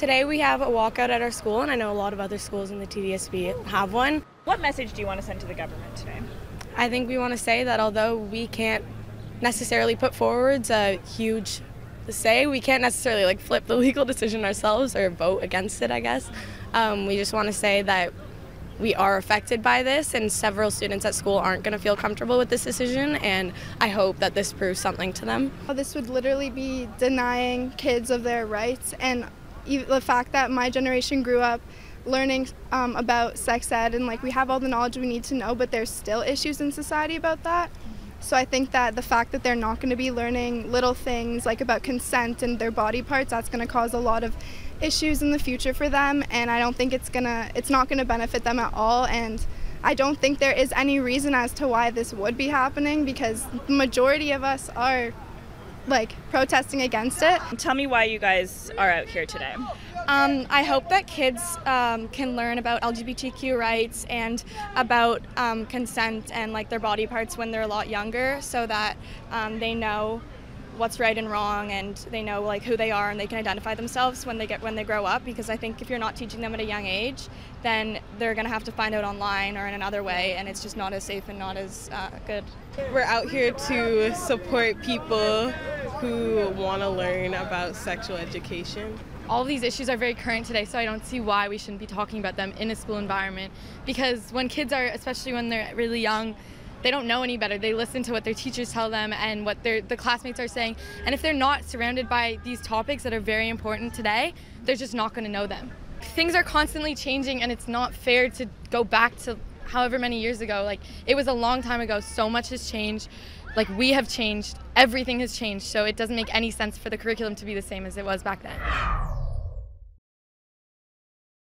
Today we have a walkout at our school, and I know a lot of other schools in the TDSB have one. What message do you want to send to the government today? I think we want to say that although we can't necessarily put forwards a huge say, we can't necessarily flip the legal decision ourselves or vote against it, I guess. We just want to say that we are affected by this, and several students at school aren't going to feel comfortable with this decision, and I hope that this proves something to them. This would literally be denying kids of their rights, and the fact that my generation grew up learning about sex ed, and we have all the knowledge we need to know, but there's still issues in society about that. So I think that the fact that they're not going to be learning little things about consent and their body parts, that's going to cause a lot of issues in the future for them, and I don't think it's not going to benefit them at all. And I don't think there is any reason as to why this would be happening, because the majority of us are protesting against it. Tell me why you guys are out here today. I hope that kids can learn about LGBTQ rights and about consent and their body parts when they're a lot younger, so that they know what's right and wrong, and they know who they are, and they can identify themselves when they grow up. Because I think if you're not teaching them at a young age, then they're going to have to find out online or in another way, and it's just not as safe and not as good. We're out here to support people who want to learn about sexual education. All of these issues are very current today, so I don't see why we shouldn't be talking about them in a school environment. Because when kids are, especially when they're really young, they don't know any better. They listen to what their teachers tell them and what the classmates are saying. And if they're not surrounded by these topics that are very important today, they're just not going to know them. Things are constantly changing, and it's not fair to go back to however many years ago. It was a long time ago. So much has changed. We have changed. Everything has changed. So it doesn't make any sense for the curriculum to be the same as it was back then.